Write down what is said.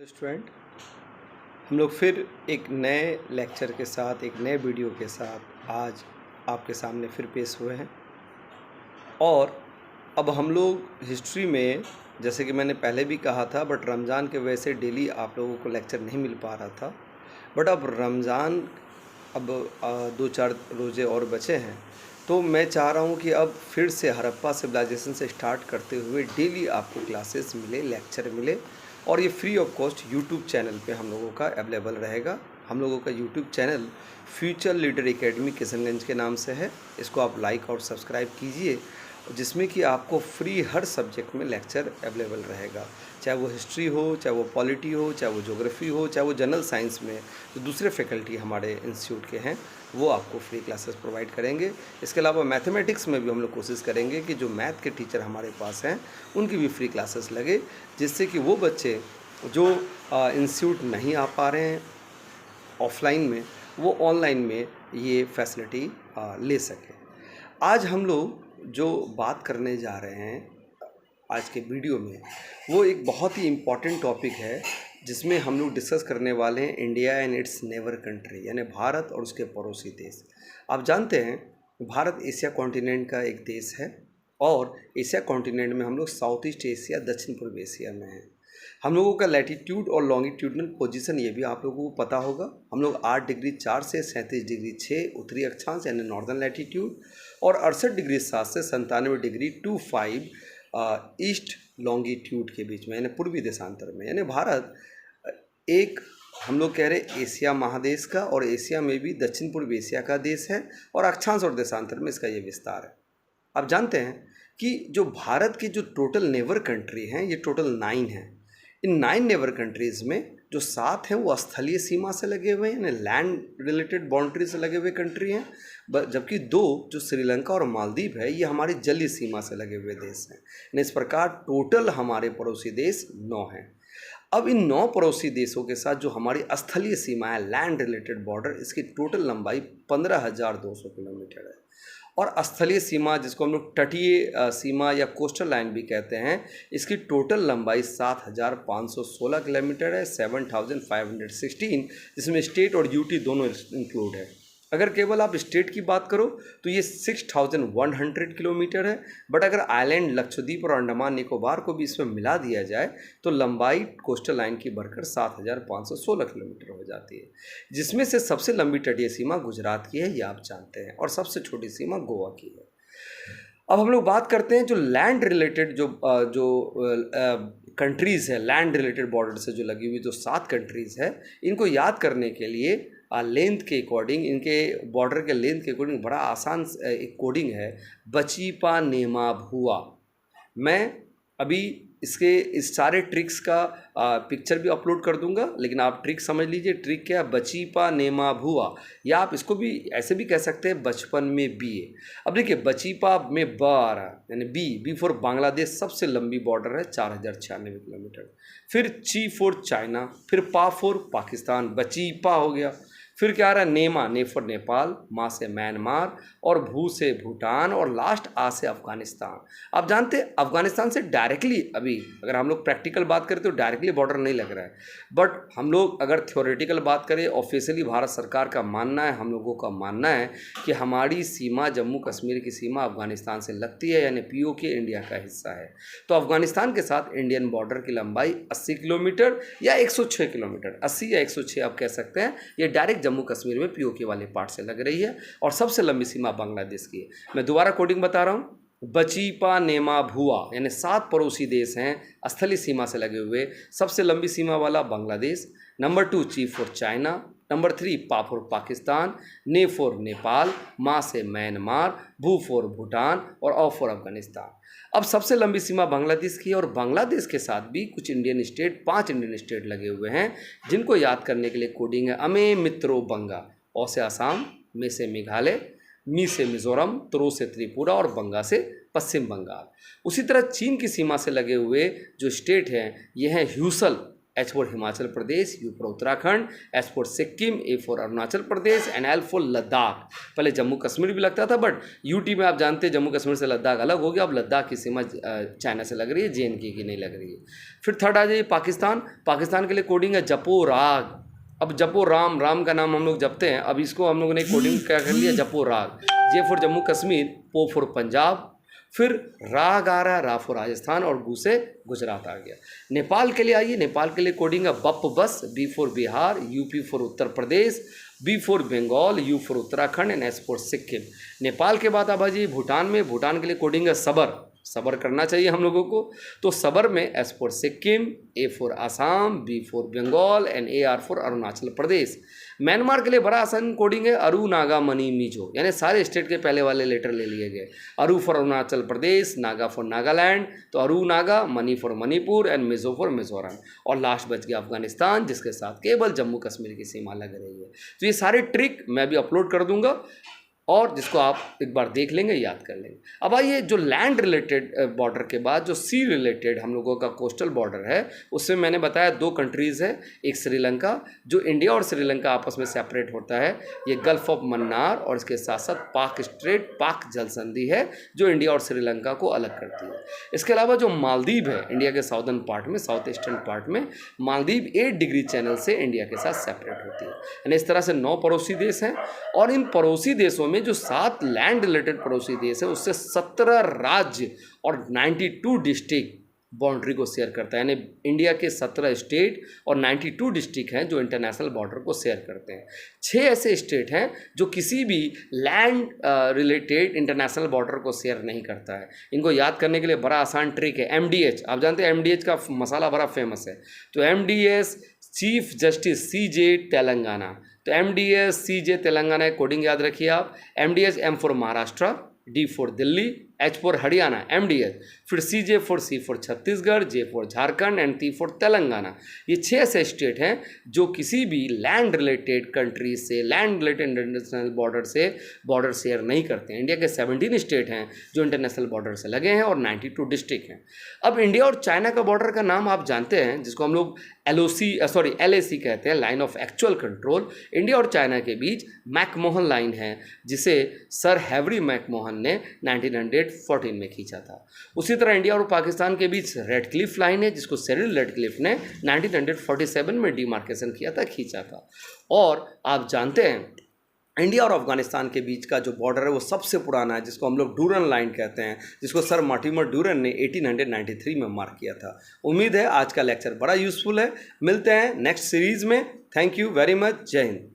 Student, हम लोग फिर एक नए लेक्चर के साथ, एक नए वीडियो के साथ आज आपके सामने फिर पेश हुए हैं। और अब हम लोग हिस्ट्री में, जैसे कि मैंने पहले भी कहा था, बट रमज़ान के वजह से डेली आप लोगों को लेक्चर नहीं मिल पा रहा था। बट अब रमज़ान अब 2-4 रोज़े और बचे हैं, तो मैं चाह रहा हूँ कि अब फिर से हड़प्पा सिविलाइजेशन से स्टार्ट करते हुए डेली आपको क्लासेस मिले, लेक्चर मिले। और ये free of cost YouTube channel पे हम लोगों का अवेलेबल रहेगा। हम लोगों का YouTube channel future leader academy Kishanganj के नाम से है। इसको आप लाइक और सब्सक्राइब कीजिए, जिसमें कि आपको फ्री हर सब्जेक्ट में लेक्चर अवेलेबल रहेगा, चाहे वो हिस्ट्री हो, चाहे वो पॉलिटी हो, चाहे वो ज्योग्राफी हो, चाहे वो जनरल साइंस में जो दूसरे फैकल्टी हमारे इंस्टीट्यूट के हैं वो आपको फ्री क्लासेस प्रोवाइड करेंगे। इसके अलावा मैथमेटिक्स में भी हम लोग कोशिश करेंगे कि जो मैथ के टीचर हमारे पास हैं उनकी भी फ्री क्लासेस लगे, जिससे कि वो बच्चे जो इंस्टीट्यूट नहीं आ पा रहे हैं ऑफलाइन में, वो ऑनलाइन में ये फैसिलिटी ले सकें। आज हम लोग जो बात करने जा रहे हैं आज के वीडियो में, वो एक बहुत ही इम्पॉर्टेंट टॉपिक है, जिसमें हम लोग डिस्कस करने वाले हैं India and it's neighbour country, यानी भारत और उसके पड़ोसी देश। आप जानते हैं भारत एशिया कॉन्टिनेंट का एक देश है, और एशिया कॉन्टिनेंट में हम लोग साउथ ईस्ट एशिया, दक्षिण पूर्व एशिया में हैं। हम लोगों का लैटीट्यूड और लॉन्गिट्यूडनल पोजीशन ये भी आप लोगों को पता होगा। हम लोग 8 डिग्री 4 से 37 डिग्री 6 उत्तरी अक्षांश यानी नॉर्दर्न लैटीट्यूड, और 68 डिग्री 7 से 97 डिग्री 25 ईस्ट लॉन्गिट्यूड के बीच में, यानी पूर्वी देशांतर में। यानी भारत एक, हम लोग कह रहे एशिया महादेश का, और एशिया में भी दक्षिण पूर्व एशिया का देश है, और अक्षांश और देशांतर में इसका ये विस्तार है। आप जानते हैं कि जो भारत की जो टोटल नेबर कंट्री हैं, ये टोटल 9 हैं। इन 9 नेबर कंट्रीज़ में जो 7 हैं वो स्थलीय सीमा से लगे हुए हैं, यानी लैंड रिलेटेड बाउंड्री से लगे हुए कंट्री हैं, जबकि 2 जो श्रीलंका और मालदीव है ये हमारी जलीय सीमा से लगे हुए देश हैं। यानी इस प्रकार टोटल हमारे पड़ोसी देश 9 हैं। अब इन 9 पड़ोसी देशों के साथ जो हमारी स्थलीय सीमा है, लैंड रिलेटेड बॉर्डर, इसकी टोटल लंबाई 15,200 किलोमीटर है। और स्थलीय सीमा, जिसको हम लोग तटीय सीमा या कोस्टल लाइन भी कहते हैं, इसकी टोटल लंबाई 7,516 किलोमीटर है, 7,516, जिसमें स्टेट और यूटी दोनों इंक्लूड है। अगर केवल आप स्टेट की बात करो तो ये 6,100 किलोमीटर है। बट अगर आइलैंड लक्षद्वीप और अंडमान निकोबार को भी इसमें मिला दिया जाए तो लंबाई कोस्टल लाइन की बढ़कर 7,516 किलोमीटर हो जाती है, जिसमें से सबसे लंबी तटीय सीमा गुजरात की है, ये आप जानते हैं, और सबसे छोटी सीमा गोवा की है। अब हम लोग बात करते हैं जो लैंड रिलेटेड जो कंट्रीज़ है, लैंड रिलेटेड बॉर्डर से जो लगी हुई जो 7 कंट्रीज़ है, इनको याद करने के लिए लेंथ के अकॉर्डिंग, इनके बॉर्डर के लेंथ के अकॉर्डिंग बड़ा आसान एक कोडिंग है, बचीपा नेमा भुआ। मैं अभी इसके इस सारे ट्रिक्स का पिक्चर भी अपलोड कर दूंगा, लेकिन आप ट्रिक समझ लीजिए। ट्रिक क्या है? बचीपा नेमा भुआ, या आप इसको भी ऐसे भी कह सकते हैं बचपन में बी। अब देखिए, बचीपा में ब आ रहा है, यानी बी फॉर बांग्लादेश, सबसे लंबी बॉर्डर है 4,096 किलोमीटर। फिर ची फॉर चाइना, फिर पा फॉर पाकिस्तान, बचीपा हो गया। फिर क्या आ रहा है? नेमा, ने फॉर नेपाल, मा से म्यांमार, और भू से भूटान, और लास्ट आ से अफगानिस्तान। आप जानते हैं अफगानिस्तान से डायरेक्टली, अभी अगर हम लोग प्रैक्टिकल बात करें तो डायरेक्टली बॉर्डर नहीं लग रहा है, बट हम लोग अगर थ्योरेटिकल बात करें, ऑफिशियली भारत सरकार का मानना है, हम लोगों का मानना है कि हमारी सीमा, जम्मू कश्मीर की सीमा अफगानिस्तान से लगती है, यानी POK इंडिया का हिस्सा है। तो अफगानिस्तान के साथ इंडियन बॉर्डर की लंबाई 80 किलोमीटर या 106 किलोमीटर, 80 या 106 आप कह सकते हैं। ये डायरेक्ट जम्मू कश्मीर में POK वाले पार्ट से लग रही है, और सबसे लंबी सीमा बांग्लादेश की है। मैं दोबारा कोडिंग बता रहा हूँ, बचीपा नेमा भुआ, यानी 7 पड़ोसी देश हैं स्थलीय सीमा से लगे हुए। सबसे लंबी सीमा वाला बांग्लादेश, नंबर 2 ची फॉर चाइना, नंबर 3 पा फॉर पाकिस्तान, ने फॉर नेपाल, मा से म्यांमार, भू फॉर भूटान, और औ फॉर अफगानिस्तान। अब सबसे लंबी सीमा बांग्लादेश की है, और बांग्लादेश के साथ भी कुछ इंडियन स्टेट, 5 इंडियन स्टेट लगे हुए हैं, जिनको याद करने के लिए कोडिंग है अमे मित्रो बंगा, औ से आसाम, मे से मेघालय, मी से मिजोरम, त्रो से त्रिपुरा, और बंगा से पश्चिम बंगाल। उसी तरह चीन की सीमा से लगे हुए जो स्टेट हैं ये हैं ह्यूसल, H for Himachal Pradesh, U for Uttarakhand, S for Sikkim, A for Arunachal Pradesh and L for Ladakh. पहले जम्मू कश्मीर भी लगता था, बट यूटी में आप जानते हैं जम्मू कश्मीर से लद्दाख अलग हो गया। अब लद्दाख की सीमा चाइना से लग रही है, JNK की नहीं लग रही है। फिर थर्ड आ जाइए पाकिस्तान। पाकिस्तान के लिए कोडिंग है जपो राग। अब जपो राम, राम का नाम हम लोग जपते हैं, अब इसको हम लोगों ने कोडिंग क्या कर लिया, जपो राग। J for Jammu Kashmir, P for Punjab, फिर राग आ रहा है, रा फॉर राजस्थान और गु से गुजरात आ गया। नेपाल के लिए आइए, नेपाल के लिए कोडिंग है बप बस, B for Bihar, UP for Uttar Pradesh, B for Bengal, U for Uttarakhand and S for Sikkim. Nepal के बाद अब आ जाइए भूटान में। भूटान के लिए कोडिंग है सबर, सबर करना चाहिए हम लोगों को। तो सबर में S for Sikkim, A for Assam, B for Bengal and A R for Arunachal Pradesh. Myanmar के लिए बड़ा आसान कोडिंग है अरु, नागा, मनी, मिजो, यानी सारे स्टेट के पहले वाले लेटर ले लिए गए। अरु for Arunachal Pradesh, Naga for Nagaland, तो अरु Naga, money for Manipur and Mizo for Mizoram. और लास्ट बच गया अफगानिस्तान, जिसके साथ केवल जम्मू कश्मीर की सीमा लग रही है। तो ये सारे ट्रिक मैं भी अपलोड कर दूंगा और जिसको आप एक बार देख लेंगे, याद कर लेंगे। अब आइए जो लैंड रिलेटेड बॉर्डर के बाद जो सी रिलेटेड हम लोगों का कोस्टल बॉर्डर है, उसमें मैंने बताया 2 कंट्रीज़ है। एक श्रीलंका, जो इंडिया और श्रीलंका आपस में सेपरेट होता है, ये गल्फ ऑफ मन्नार, और इसके साथ साथ पाक स्ट्रेट, पाक जल संधि है जो इंडिया और श्रीलंका को अलग करती है। इसके अलावा जो मालदीव है इंडिया के साउदर्न पार्ट में, साउथ ईस्टर्न पार्ट में, मालदीव 8 डिग्री चैनल से इंडिया के साथ सेपरेट होती है। यानी इस तरह से 9 पड़ोसी देश हैं, और इन पड़ोसी देशों में जो 7 लैंड रिलेटेड पड़ोसी देश है, उससे 17 राज्य और 92 डिस्ट्रिक्ट बाउंड्री को शेयर करता है। यानी इंडिया के 17 स्टेट और 92 डिस्ट्रिक्ट हैं जो इंटरनेशनल बॉर्डर को शेयर करते हैं। 6 ऐसे स्टेट हैं जो किसी भी लैंड रिलेटेड इंटरनेशनल बॉर्डर को शेयर नहीं करता है। इनको याद करने के लिए बड़ा आसान ट्रिक है, MDH। आप जानते हैं MDH का मसाला बड़ा फेमस है, तो MDS chief justice CJ Telangana. तो MDS CJ तेलंगाना कोडिंग याद रखिए आप। MDS M for Maharashtra, D for Delhi, H for Haryana MDH, फिर CJ for C for Chhattisgarh, J for Jharkhand and T for Telangana. ये 6 ऐसे स्टेट हैं जो किसी भी लैंड रिलेटेड कंट्री से, लैंड रिलेटेड इंटरनेशनल बॉर्डर से बॉर्डर शेयर नहीं करते हैं। इंडिया के 17 स्टेट हैं जो इंटरनेशनल बॉर्डर से लगे हैं और 92 डिस्ट्रिक्ट हैं। अब इंडिया और चाइना का बॉर्डर का नाम आप जानते हैं, जिसको हम लोग LAC कहते हैं, line of actual control. India और चाइना के बीच मैकमोहन लाइन है, जिसे सर हैवरी मैकमोहन ने 1914 में खींचा था। उसी तरह इंडिया और पाकिस्तान के बीच रेडक्लिफ लाइन है, जिसको सिरिल रेडक्लिफ ने 1947 में डिमार्केशन किया था, खींचा था। और आप जानते हैं इंडिया और अफगानिस्तान के बीच का जो बॉर्डर है वो सबसे पुराना है, जिसको हम लोग डूरन लाइन कहते हैं, जिसको सर मार्टिमर डूरन ने 1893 में मार्क किया था। उम्मीद है आज का लेक्चर बड़ा यूज़फुल है। मिलते हैं नेक्स्ट सीरीज़ में। Thank you very much. जय हिंद।